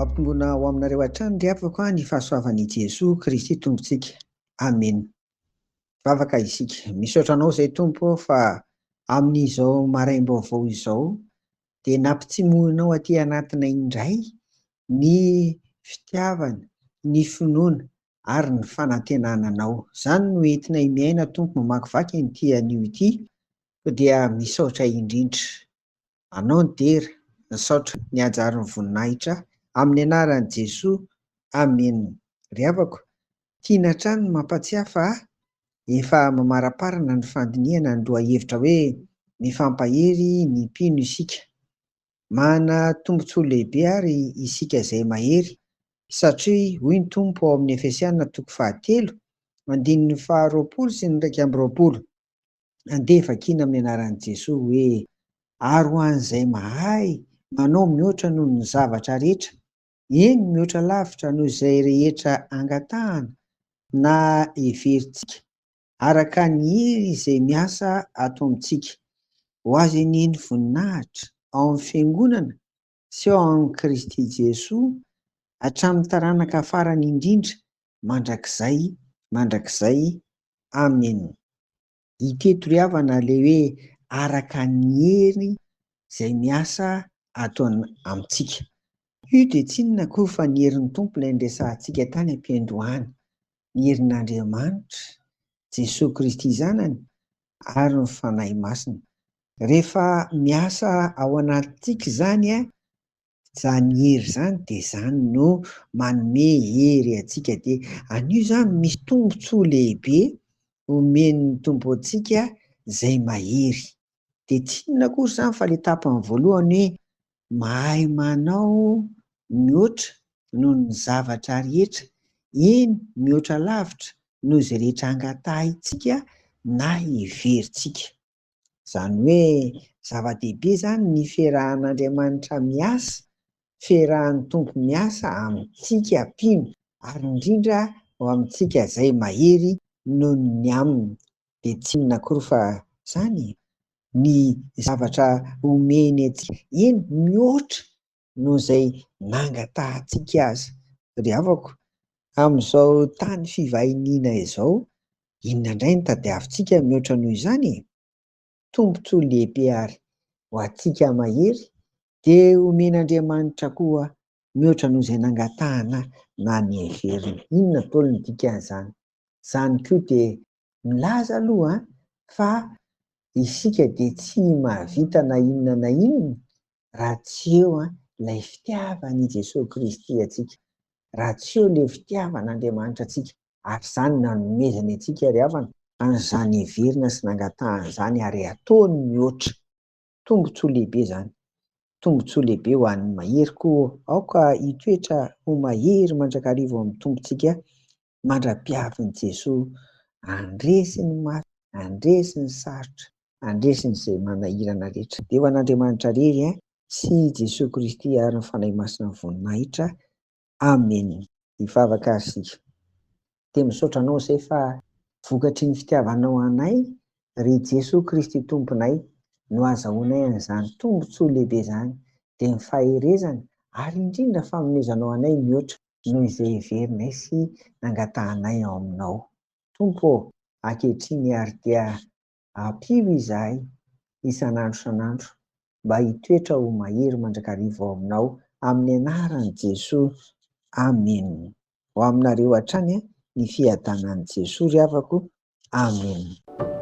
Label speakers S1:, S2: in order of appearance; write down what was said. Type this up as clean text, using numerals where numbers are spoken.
S1: Mampitombona ho aminareo hatrany ry havako ny fahasoavan'i Jesoa Kristy Tompontsika. Amen. Vavaka isika. Misaotra anao izay Tompo fa amin'izao maraim-baovao izao dia nampitsimoanao aty anatinay indray ny fitiavana, ny finoana ary ny fanantenananao. Izany no entinay miaina Tompo mamakivaky n'ity anio ity dia misaotra indrindra. Anao ny tera, misaotra ny ajarin'ny voninahitra amin'ny anaran'i Jesoa. Amen. Ry havako, tiana hatrany ny mampatsiahy fa efa mamaraparana ny fandiniana ny loha hevitra hoe mifampahery ny mpino isika. Mana tombontsoa lehibe ary isika izay mahery, satria hoy ny Tompo ao amin'ny Efesiana 4:20-20, andeha vakiana amin'ny anaran'i Jesoa hoe ary ho an'izay mahay manao mihoatra noho ny zavatra rehetra, eny mihoatra lavitra noho izay rehetra angatahana na heverintsika, araka ny hery izay miasa ato amintsika. Ho azy aneny voninahitra ao amin'ny fiangonana sy ao amin'ny Kristy Jesoa hatramin'ny taranaka farany indrindra mandrakizay. Amen. Iteto ry havana ilay hoe araka ny hery izay miasa ato amintsika. Io dia tsy inona koa fa ny herin'ny Tompo ilay niresahantsika tany am-piandohana, ny herin'Andriamanitra, Jesoa Kristy zanany ary ny fanahy masina. Rehefa miasa ao anatintsika izany izany hery izany dia izany no manome hery antsika. Dia anio izany misy tombontsoa lehibe omen'ny Tompo antsika izay mahery. Dia tsy inona koa izany fa ilay tapany voalohany hoe mahay manao mihoatra noho ny zavatra rehetra, eny mihoatra lavitra noho izay rehetra angatahintsika na heverintsika. Izany hoe zava-dehibe izany ny fiarahan'Andriamanitra miasa, fiarahan'ny Tompo miasa amintsika mpino ary indrindra ho amintsika izay mahery noho ny aminy. Dia tsy inona koa fa izany ny zavatra omeny antsika, eny mihoatra noho izay nangatahantsika azy. Ry havako, amin'izao tany fivahiniana izao, inona indray no tadiavintsika mihoatra noho izany? Tombontsoa lehibe ary ho antsika mahery dia omen'Andriamanitra koa mihoatra noho izay nangatahana na ny heverina. Inona taona ny dikan'izany? Izany koa dia milaza aloha fa isika dia tsy mahavita na inona na inona raha tsy eo ilay fitiavan'i Jesoa Kristy antsika, raha tsy eo ilay fitiavan'Andriamanitra antsika. Ary izany nanomezany antsika ry havana an'izany heverina sy nangatahana izany ary ataony mihoatra. Tombontsoa lehibe izany, tombontsoa lehibe ho an'ny mahery koa aoka hitoetra ho mahery mandrakariva amin'ny tompontsika, mandra-piavin'i Jesoa, andresy ny mafy, andresy ny sarotra, andresy ny izay manahirana rehetra. Dia ho an'Andriamanitra irery sy Jesoa Kristy ary ny fanahy masina ny voninahitra. Amen. Hivavaka ary sika. Dia misaotra anao izay fa vokatry ny fitiavanao anay ry Jesoa Kristy Tomponay no azahoanay an'izany tombontsoa lehibe izany, dia ny faherezana ary indrindra fanomezanao anay mihoatra noho izay heverinay sy nangatahanay ao aminao. Tompo, ankehitriny ary dia ampio izahay isan'andro mba hitoetra ho mahery mandrakariva ao aminao amin'ny anaran'i Jesoa. Amen. Ho aminareo hatrany ny fiadanan'i Jesoa ry havako. Amen.